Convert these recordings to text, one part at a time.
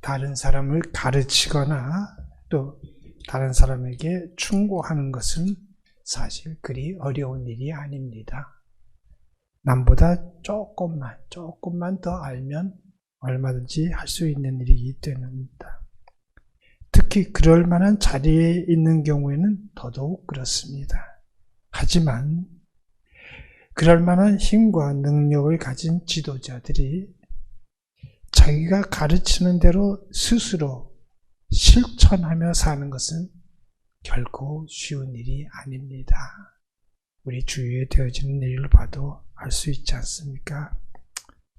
다른 사람을 가르치거나 또 다른 사람에게 충고하는 것은 사실 그리 어려운 일이 아닙니다. 남보다 조금만 더 알면 얼마든지 할 수 있는 일이기 때문입니다. 특히 그럴 만한 자리에 있는 경우에는 더더욱 그렇습니다. 하지만 그럴 만한 힘과 능력을 가진 지도자들이 자기가 가르치는 대로 스스로 실천하며 사는 것은 결코 쉬운 일이 아닙니다. 우리 주위에 되어지는 일을 봐도 알 수 있지 않습니까?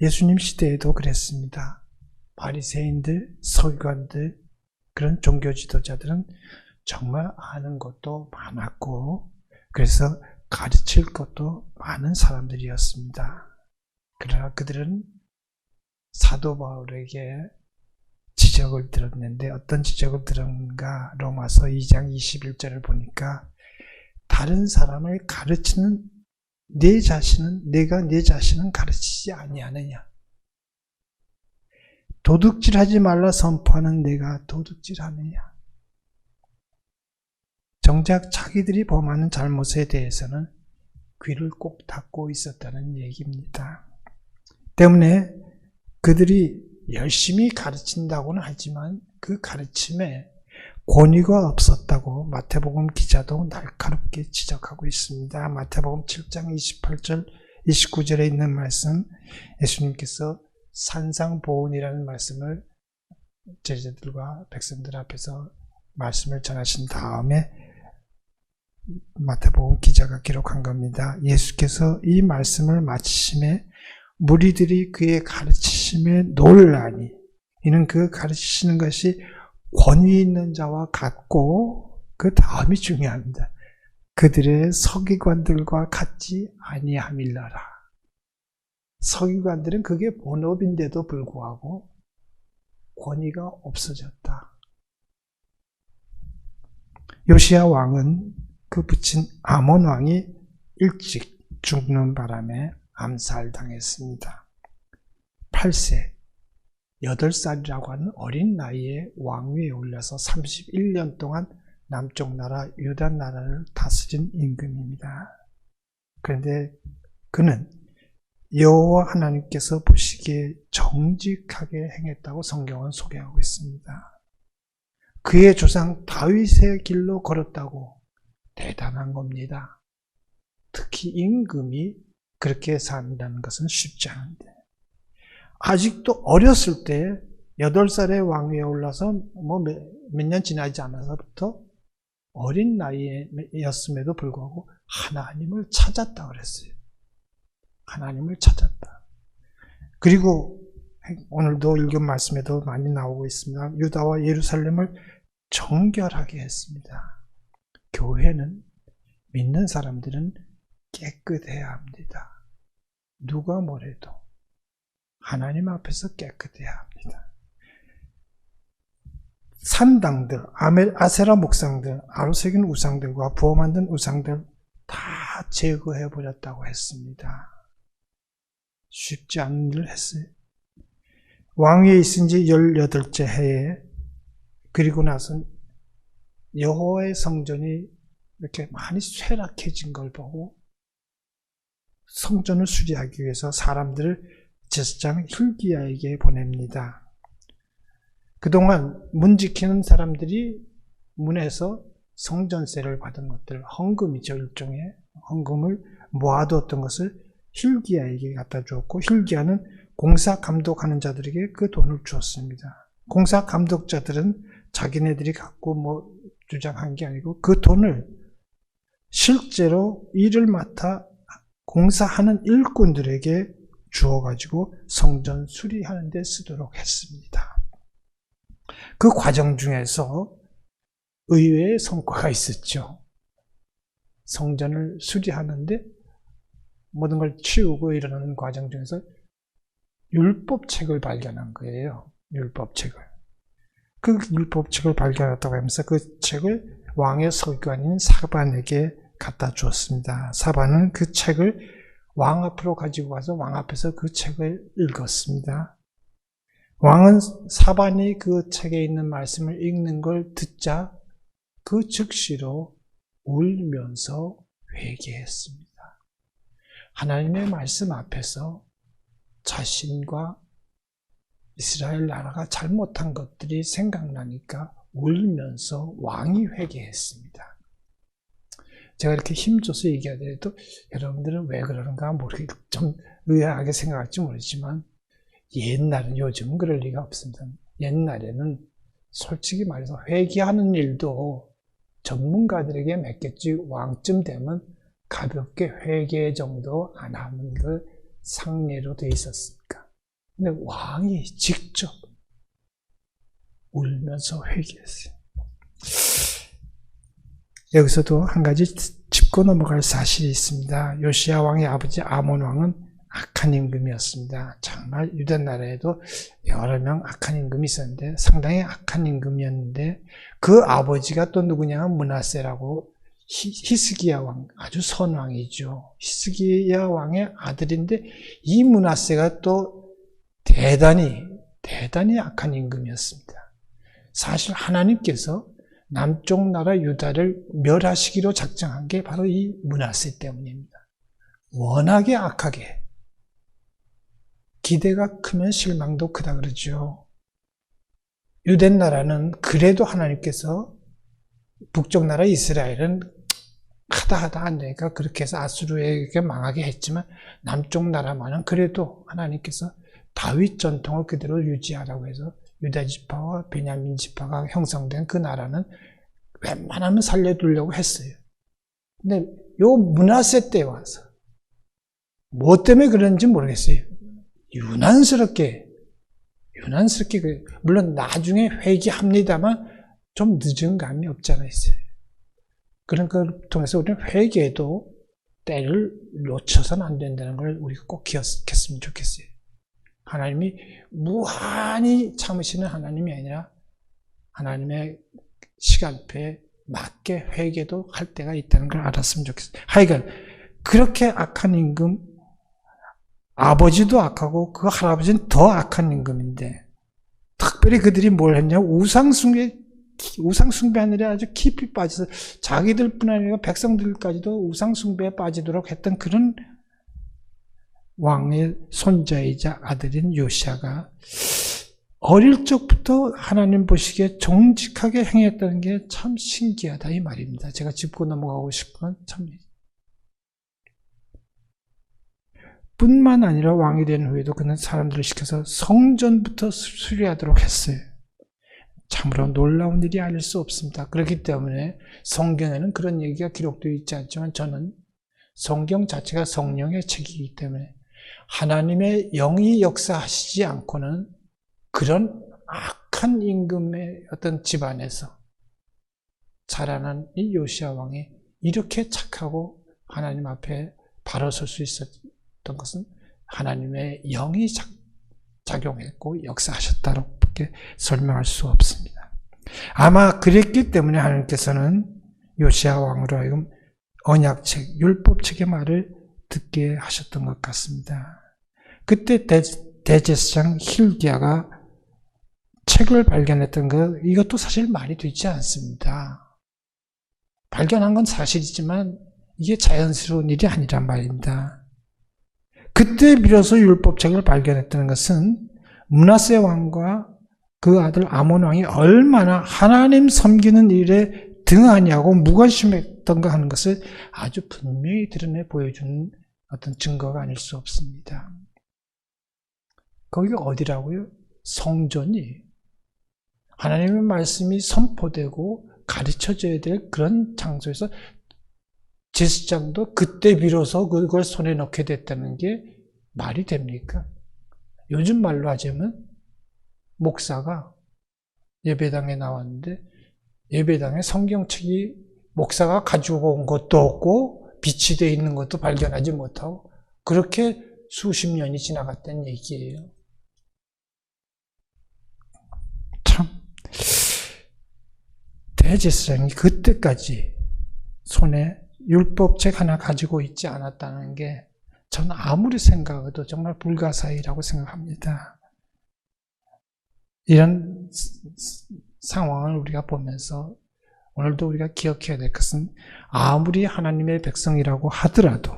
예수님 시대에도 그랬습니다. 바리새인들, 서기관들, 그런 종교 지도자들은 정말 아는 것도 많았고 그래서 가르칠 것도 많은 사람들이었습니다. 그러나 그들은 사도 바울에게 지적을 들었는데 어떤 지적을 들었는가? 로마서 2장 21절을 보니까 다른 사람을 가르치는 내가 내 자신은 가르치지 아니하느냐. 도둑질하지 말라 선포하는 내가 도둑질하느냐. 정작 자기들이 범하는 잘못에 대해서는 귀를 꼭 닫고 있었다는 얘기입니다. 때문에 그들이 열심히 가르친다고는 하지만 그 가르침에 권위가 없었다고 마태복음 기자도 날카롭게 지적하고 있습니다. 마태복음 7장 28절, 29절에 있는 말씀, 예수님께서 산상보훈이라는 말씀을 제자들과 백성들 앞에서 말씀을 전하신 다음에 마태복음 기자가 기록한 겁니다. 예수께서 이 말씀을 마치심에 무리들이 그의 가르치심에 놀라니 이는 그 가르치시는 것이 권위 있는 자와 같고 그 다음이 중요합니다. 그들의 서기관들과 같지 아니함일러라. 서기관들은 그게 본업인데도 불구하고 권위가 없어졌다. 요시야 왕은 그 부친 아몬 왕이 일찍 죽는 바람에 암살당했습니다. 8세, 8살이라고 하는 어린 나이에 왕위에 올라서 31년 동안 남쪽 나라 유다 나라를 다스린 임금입니다. 그런데 그는 여호와 하나님께서 보시기에 정직하게 행했다고 성경은 소개하고 있습니다. 그의 조상 다윗의 길로 걸었다고 대단한 겁니다. 특히 임금이 그렇게 산다는 것은 쉽지 않은데 아직도 어렸을 때 8살의 왕위에 올라서 몇 년 지나지 않아서부터 어린 나이였음에도 불구하고 하나님을 찾았다 그랬어요. 하나님을 찾았다. 그리고 오늘도 읽은 말씀에도 많이 나오고 있습니다. 유다와 예루살렘을 정결하게 했습니다. 교회는 믿는 사람들은 깨끗해야 합니다. 누가 뭐래도 하나님 앞에서 깨끗해야 합니다. 산당들, 아세라 목상들, 아로새긴 우상들과 부어 만든 우상들 다 제거해버렸다고 했습니다. 쉽지 않은 일을 했어요. 왕위에 있은 지 18째 해에 그리고 나서 여호와의 성전이 이렇게 많이 쇠락해진 걸 보고 성전을 수리하기 위해서 사람들을 제사장 hil기야에게 보냅니다. 그동안 문 지키는 사람들이 문에서 성전세를 받은 것들, 헌금이죠. 일종의 헌금을 모아두었던 것을 hil기야에게 갖다 주었고 hil기야는 공사 감독하는 자들에게 그 돈을 주었습니다. 공사 감독자들은 자기네들이 갖고 주장한 게 아니고 그 돈을 실제로 일을 맡아 공사하는 일꾼들에게 주어가지고 성전 수리하는 데 쓰도록 했습니다. 그 과정 중에서 의외의 성과가 있었죠. 성전을 수리하는데 모든 걸 치우고 이러는 과정 중에서 율법책을 발견한 거예요. 율법책을. 그 율법책을 발견했다고 하면서 그 책을 왕의 서기관인 사반에게 갖다 주었습니다. 사반은 그 책을 왕 앞으로 가지고 가서 왕 앞에서 그 책을 읽었습니다. 왕은 사반이 그 책에 있는 말씀을 읽는 걸 듣자 그 즉시로 울면서 회개했습니다. 하나님의 말씀 앞에서 자신과 이스라엘 나라가 잘못한 것들이 생각나니까 울면서 왕이 회개했습니다. 제가 이렇게 힘줘서 얘기하더라도 여러분들은 왜 그러는가 모르겠, 좀 의아하게 생각할지 모르지만 옛날은, 요즘은 그럴 리가 없습니다. 옛날에는 솔직히 말해서 회개하는 일도 전문가들에게 맡겼지 왕쯤 되면 가볍게 회개 정도 안 하는 걸 상례로 돼 있었으니까. 근데 왕이 직접 울면서 회개했어요. 여기서도 한 가지 짚고 넘어갈 사실이 있습니다. 요시야 왕의 아버지 아몬 왕은 악한 임금이었습니다. 정말 유다 나라에도 여러 명 악한 임금이 있었는데 상당히 악한 임금이었는데 그 아버지가 또 누구냐? 므낫세라고 히스기야 왕, 아주 선왕이죠. 히스기야 왕의 아들인데 이 므낫세가 또 대단히 악한 임금이었습니다. 사실 하나님께서 남쪽 나라 유다를 멸하시기로 작정한 게 바로 이 므낫세 때문입니다. 워낙에 악하게 기대가 크면 실망도 크다 그러죠. 유대 나라는 그래도 하나님께서 북쪽 나라 이스라엘은 하다 안 되니까 그렇게 해서 아수르에게 망하게 했지만 남쪽 나라만은 그래도 하나님께서 다윗 전통을 그대로 유지하라고 해서 유다 지파와 베냐민 지파가 형성된 그 나라는 웬만하면 살려두려고 했어요. 근데 요 므낫세 때 와서 뭐 때문에 그런지 모르겠어요. 유난스럽게 물론 나중에 회개합니다만 좀 늦은 감이 없지 않아 있어요. 그런 걸 통해서 우리는 회개도 때를 놓쳐서는 안 된다는 걸 우리가 꼭 기억했으면 좋겠어요. 하나님이 무한히 참으시는 하나님이 아니라 하나님의 시간표에 맞게 회개도 할 때가 있다는 걸 알았으면 좋겠어요. 하여간 그렇게 악한 임금, 아버지도 악하고 그 할아버지는 더 악한 임금인데 특별히 그들이 뭘 했냐? 우상숭배하느라 아주 깊이 빠져서 자기들뿐 아니라 백성들까지도 우상숭배에 빠지도록 했던 그런 왕의 손자이자 아들인 요시야가 어릴 적부터 하나님 보시기에 정직하게 행했다는 게 참 신기하다 이 말입니다. 제가 짚고 넘어가고 싶은 건 참 뿐만 아니라 왕이 된 후에도 그는 사람들을 시켜서 성전부터 수리하도록 했어요. 참으로 놀라운 일이 아닐 수 없습니다. 그렇기 때문에 성경에는 그런 얘기가 기록되어 있지 않지만 저는 성경 자체가 성령의 책이기 때문에 하나님의 영이 역사하시지 않고는 그런 악한 임금의 어떤 집안에서 자라난 이 요시야 왕이 이렇게 착하고 하나님 앞에 바로 설 수 있었던 것은 하나님의 영이 작용했고 역사하셨다고밖에 설명할 수 없습니다. 아마 그랬기 때문에 하나님께서는 요시야 왕으로 하여금 언약책, 율법책의 말을 듣게 하셨던 것 같습니다. 그때 대제사장 hil기야가 책을 발견했던 것, 이것도 사실 말이 되지 않습니다. 발견한 건 사실이지만 이게 자연스러운 일이 아니란 말입니다. 그때 비로소 율법책을 발견했다는 것은 므낫세 왕과 그 아들 아몬 왕이 얼마나 하나님 섬기는 일에 등하냐고 무관심했던가 하는 것을 아주 분명히 드러내 보여주는 어떤 증거가 아닐 수 없습니다. 거기가 어디라고요? 성전이 하나님의 말씀이 선포되고 가르쳐져야 될 그런 장소에서 제사장도 그때 비로소 그걸 손에 넣게 됐다는 게 말이 됩니까? 요즘 말로 하자면 목사가 예배당에 나왔는데 예배당에 성경책이 목사가 가지고 온 것도 없고 비치되어 있는 것도 발견하지 못하고 그렇게 수십 년이 지나갔다는 얘기예요. 참 대제사장이 그때까지 손에 율법책 하나 가지고 있지 않았다는 게 저는 아무리 생각해도 정말 불가사의라고 생각합니다. 이런 상황을 우리가 보면서 오늘도 우리가 기억해야 될 것은 아무리 하나님의 백성이라고 하더라도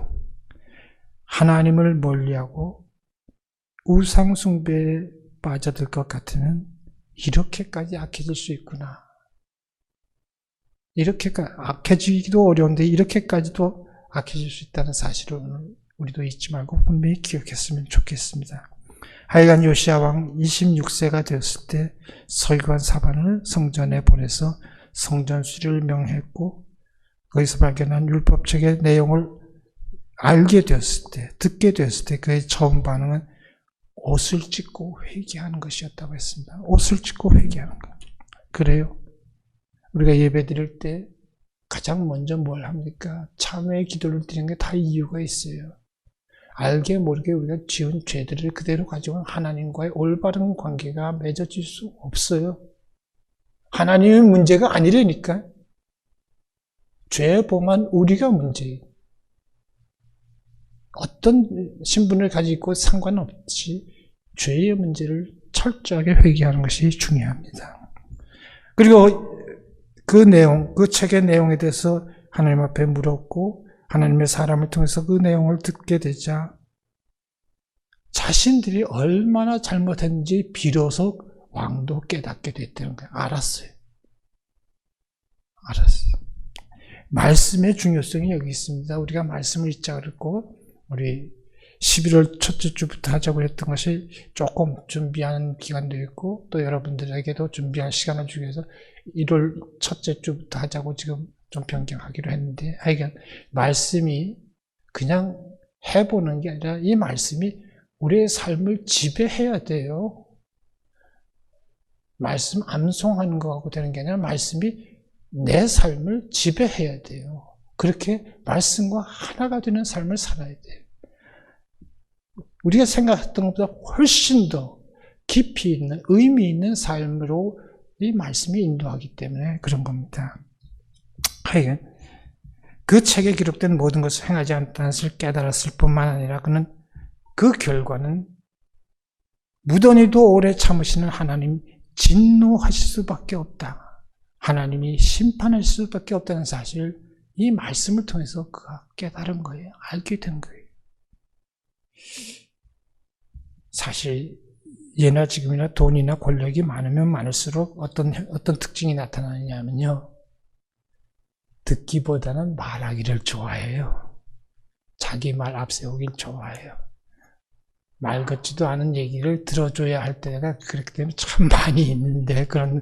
하나님을 멀리하고 우상 숭배에 빠져들 것 같으면 이렇게까지 악해질 수 있구나. 이렇게까지 악해지기도 어려운데 이렇게까지도 악해질 수 있다는 사실을 오늘 우리도 잊지 말고 분명히 기억했으면 좋겠습니다. 하여간 요시야 왕 26세가 되었을 때 서기관 사반을 성전에 보내서 성전 수리를 명했고 거기서 발견한 율법책의 내용을 알게 되었을 때, 듣게 되었을 때 그의 처음 반응은 옷을 찢고 회개하는 것이었다고 했습니다. 옷을 찢고 회개하는 것. 그래요. 우리가 예배 드릴 때 가장 먼저 뭘 합니까? 참회의 기도를 드리는 게 다 이유가 있어요. 알게 모르게 우리가 지은 죄들을 그대로 가지고 하나님과의 올바른 관계가 맺어질 수 없어요. 하나님의 문제가 아니라니까. 죄 범한 우리가 문제예요. 어떤 신분을 가지고 있고 상관없이 죄의 문제를 철저하게 회개하는 것이 중요합니다. 그리고 그 내용, 그 책의 내용에 대해서 하나님 앞에 물었고 하나님의 사람을 통해서 그 내용을 듣게 되자 자신들이 얼마나 잘못했는지 비로소 왕도 깨닫게 됐다는 거예요. 알았어요. 말씀의 중요성이 여기 있습니다. 우리가 말씀을 읽자 그랬고 우리 11월 첫째 주부터 하자고 했던 것이 조금 준비하는 기간도 있고 또 여러분들에게도 준비할 시간을 주기 위해서 1월 첫째 주부터 하자고 지금 좀 변경하기로 했는데 하여간 말씀이 그냥 해보는 게 아니라 이 말씀이 우리의 삶을 지배해야 돼요. 말씀 암송하는 거하고 되는 게 아니라 말씀이 내 삶을 지배해야 돼요. 그렇게 말씀과 하나가 되는 삶을 살아야 돼요. 우리가 생각했던 것보다 훨씬 더 깊이 있는 의미 있는 삶으로 이 말씀이 인도하기 때문에 그런 겁니다. 하여간 그 책에 기록된 모든 것을 행하지 않다는 것을 깨달았을 뿐만 아니라 그는 그 결과는 무던히도 오래 참으시는 하나님 진노하실 수밖에 없다. 하나님이 심판할 수밖에 없다는 사실 이 말씀을 통해서 그가 깨달은 거예요. 알게 된 거예요. 사실 예나 지금이나 돈이나 권력이 많으면 많을수록 어떤 특징이 나타나느냐면요. 듣기보다는 말하기를 좋아해요. 자기 말 앞세우길 좋아해요. 말 같지도 않은 얘기를 들어줘야 할 때가 그렇게 되면 참 많이 있는데 그런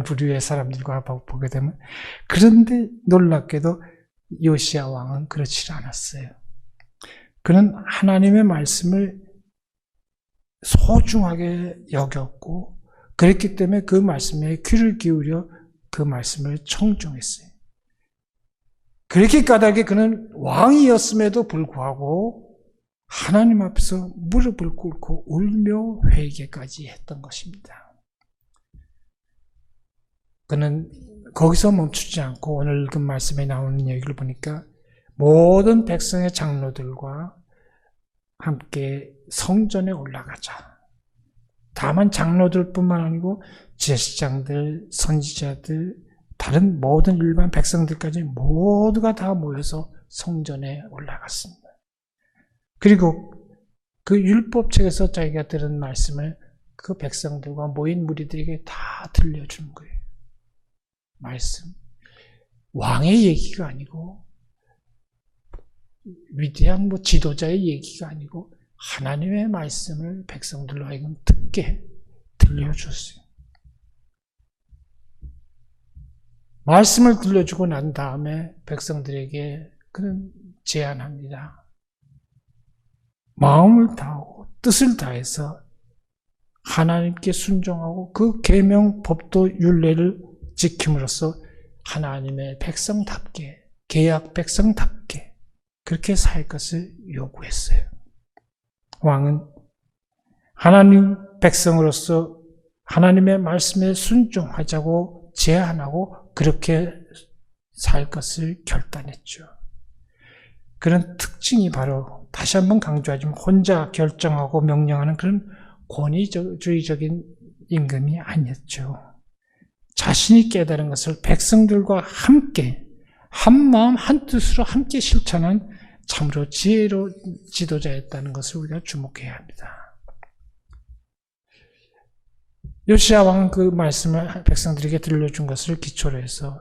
부류의 사람들과 보게 되면 그런데 놀랍게도 요시야 왕은 그렇지 않았어요. 그는 하나님의 말씀을 소중하게 여겼고 그랬기 때문에 그 말씀에 귀를 기울여 그 말씀을 청중했어요. 그렇게 까닭에 그는 왕이었음에도 불구하고 하나님 앞에서 무릎을 꿇고 울며 회개까지 했던 것입니다. 그는 거기서 멈추지 않고 오늘 읽은 말씀에 나오는 얘기를 보니까 모든 백성의 장로들과 함께 성전에 올라가자. 다만 장로들뿐만 아니고 제사장들, 선지자들, 다른 모든 일반 백성들까지 모두가 다 모여서 성전에 올라갔습니다. 그리고 그 율법책에서 자기가 들은 말씀을 그 백성들과 모인 무리들에게 다 들려준 거예요. 말씀. 왕의 얘기가 아니고 위대한 지도자의 얘기가 아니고 하나님의 말씀을 백성들로 하여금 듣게 들려줬어요. 말씀을 들려주고 난 다음에 백성들에게 그는 제안합니다. 마음을 다하고 뜻을 다해서 하나님께 순종하고 그 계명 법도 율례를 지킴으로써 하나님의 백성답게 계약 백성답게 그렇게 살 것을 요구했어요. 왕은 하나님 백성으로서 하나님의 말씀에 순종하자고 제안하고 그렇게 살 것을 결단했죠. 그런 특징이 바로 다시 한번 강조하지만 혼자 결정하고 명령하는 그런 권위주의적인 임금이 아니었죠. 자신이 깨달은 것을 백성들과 함께 한마음 한뜻으로 함께 실천한 참으로 지혜로운 지도자였다는 것을 우리가 주목해야 합니다. 요시야 왕은 그 말씀을 백성들에게 들려준 것을 기초로 해서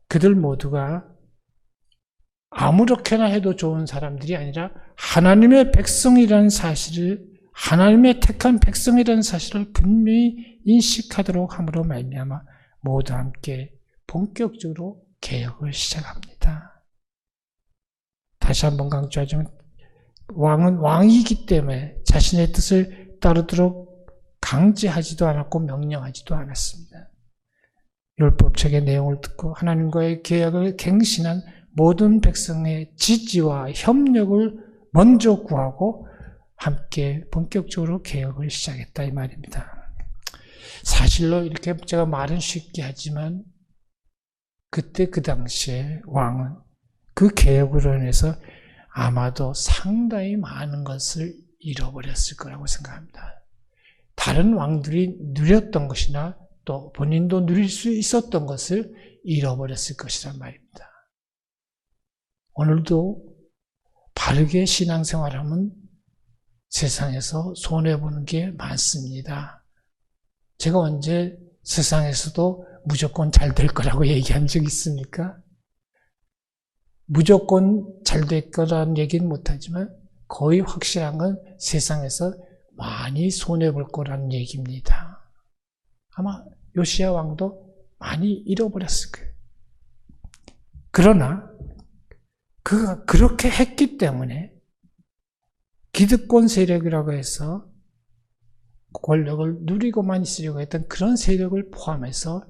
그들 모두가 아무렇게나 해도 좋은 사람들이 아니라 하나님의 백성이라는 사실을, 하나님의 택한 백성이라는 사실을 분명히 인식하도록 함으로 말미암아 모두 함께 본격적으로 개혁을 시작합니다. 다시 한번 강조하지만 왕은 왕이기 때문에 자신의 뜻을 따르도록 강제하지도 않았고 명령하지도 않았습니다. 율법책의 내용을 듣고 하나님과의 계약을 갱신한 모든 백성의 지지와 협력을 먼저 구하고 함께 본격적으로 개혁을 시작했다 이 말입니다. 사실로 이렇게 제가 말은 쉽게 하지만 그때 그 당시에 왕은 그 개혁으로 인해서 아마도 상당히 많은 것을 잃어버렸을 거라고 생각합니다. 다른 왕들이 누렸던 것이나 또 본인도 누릴 수 있었던 것을 잃어버렸을 것이란 말입니다. 오늘도 바르게 신앙생활하면 세상에서 손해보는 게 많습니다. 제가 언제 세상에서도 무조건 잘 될 거라고 얘기한 적 있습니까? 무조건 잘 될 거라는 얘기는 못하지만 거의 확실한 건 세상에서 많이 손해볼 거라는 얘기입니다. 아마 요시야 왕도 많이 잃어버렸을 거예요. 그러나 그가 그렇게 했기 때문에 기득권 세력이라고 해서 권력을 누리고만 있으려고 했던 그런 세력을 포함해서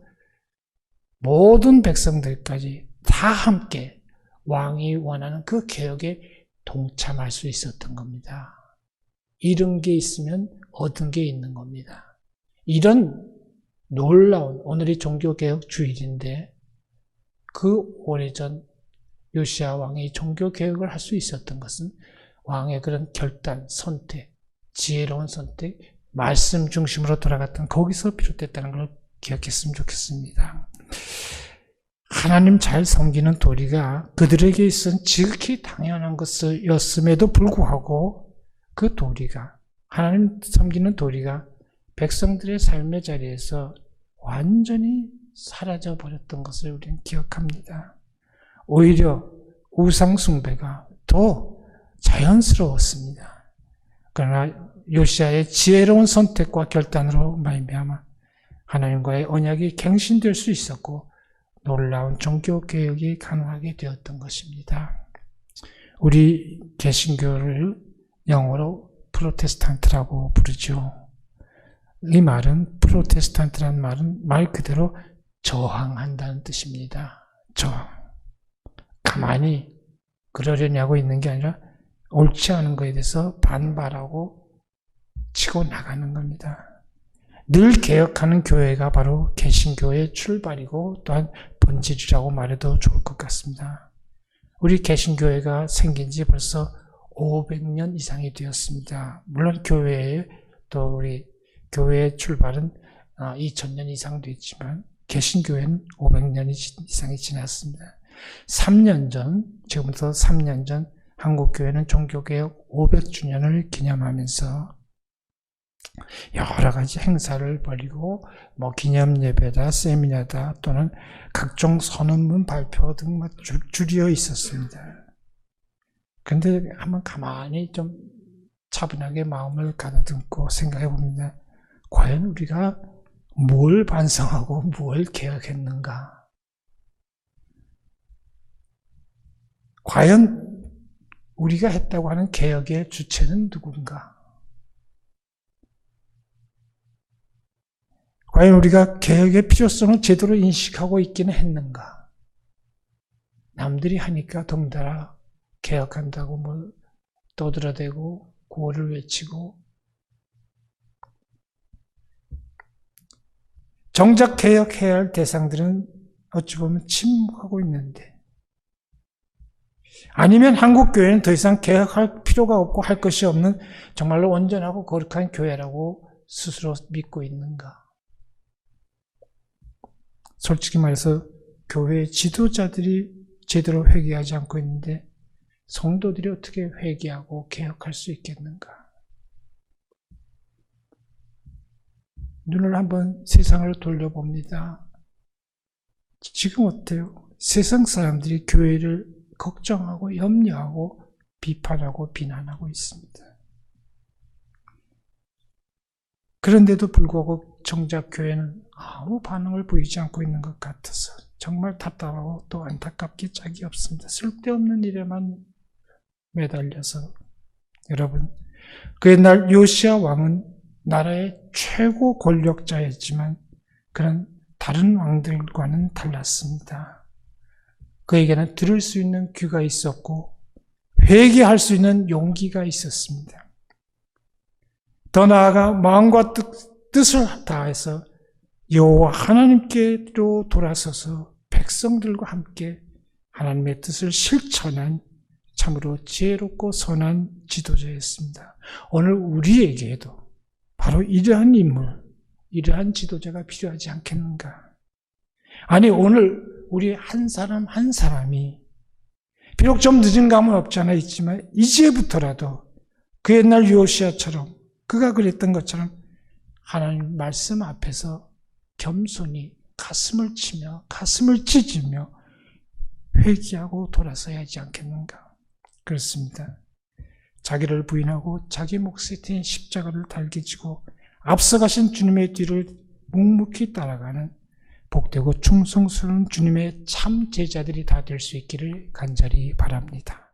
모든 백성들까지 다 함께 왕이 원하는 그 개혁에 동참할 수 있었던 겁니다. 잃은 게 있으면 얻은 게 있는 겁니다. 이런 놀라운 오늘이 종교개혁 주일인데 그 오래전 요시야 왕이 종교개혁을 할 수 있었던 것은 왕의 그런 결단, 선택, 지혜로운 선택, 말씀 중심으로 돌아갔던 거기서 비롯됐다는 걸 기억했으면 좋겠습니다. 하나님 잘 섬기는 도리가 그들에게 있은 지극히 당연한 것이었음에도 불구하고 그 도리가, 하나님 섬기는 도리가 백성들의 삶의 자리에서 완전히 사라져 버렸던 것을 우리는 기억합니다. 오히려 우상 숭배가 더 자연스러웠습니다. 그러나 요시야의 지혜로운 선택과 결단으로 말미암아 하나님과의 언약이 갱신될 수 있었고 놀라운 종교개혁이 가능하게 되었던 것입니다. 우리 개신교를 영어로 프로테스탄트라고 부르죠. 이 말은, 프로테스탄트라는 말은 말 그대로 저항한다는 뜻입니다. 저항. 가만히 그러려냐고 있는 게 아니라 옳지 않은 것에 대해서 반발하고 치고 나가는 겁니다. 늘 개혁하는 교회가 바로 개신교의 출발이고 또한 본질이라고 말해도 좋을 것 같습니다. 우리 개신교회가 생긴 지 벌써 500년 이상이 되었습니다. 물론 교회의 또 우리 교회의 출발은 2000년 이상 됐지만 개신교회는 500년 이상이 지났습니다. 3년 전, 지금부터 3년 전 한국교회는 종교개혁 500주년을 기념하면서 여러 가지 행사를 벌이고 기념예배다, 세미나다 또는 각종 선언문 발표 등 줄이어 있었습니다. 그런데 한번 가만히 좀 차분하게 마음을 가다듬고 생각해 봅니다. 과연 우리가 뭘 반성하고 뭘 개혁했는가? 과연 우리가 했다고 하는 개혁의 주체는 누군가? 과연 우리가 개혁의 필요성을 제대로 인식하고 있기는 했는가? 남들이 하니까 덩달아 개혁한다고 떠들어대고 구호를 외치고 정작 개혁해야 할 대상들은 어찌 보면 침묵하고 있는데, 아니면 한국교회는 더 이상 개혁할 필요가 없고 할 것이 없는 정말로 온전하고 거룩한 교회라고 스스로 믿고 있는가? 솔직히 말해서 교회 지도자들이 제대로 회개하지 않고 있는데 성도들이 어떻게 회개하고 개혁할 수 있겠는가? 눈을 한번 세상을 돌려봅니다. 지금 어때요? 세상 사람들이 교회를 걱정하고 염려하고 비판하고 비난하고 있습니다. 그런데도 불구하고 정작 교회는 아무 반응을 보이지 않고 있는 것 같아서 정말 답답하고 또 안타깝게 짝이 없습니다. 쓸데없는 일에만 매달려서. 여러분, 그 옛날 요시야 왕은 나라의 최고 권력자였지만 그는 다른 왕들과는 달랐습니다. 그에게는 들을 수 있는 귀가 있었고 회개할 수 있는 용기가 있었습니다. 더 나아가 마음과 뜻을 다해서 여호와 하나님께로 돌아서서 백성들과 함께 하나님의 뜻을 실천한 참으로 지혜롭고 선한 지도자였습니다. 오늘 우리에게도 바로 이러한 인물, 이러한 지도자가 필요하지 않겠는가? 아니, 오늘 우리 한 사람 한 사람이 비록 좀 늦은 감은 없지 않아 있지만 이제부터라도 그 옛날 요시야처럼 그가 그랬던 것처럼 하나님 말씀 앞에서 겸손히 가슴을 치며 가슴을 찢으며 회개하고 돌아서야 하지 않겠는가? 그렇습니다. 자기를 부인하고 자기 몫에 든 십자가를 달게 지고 앞서가신 주님의 뒤를 묵묵히 따라가는 복되고 충성스러운 주님의 참 제자들이 다 될 수 있기를 간절히 바랍니다.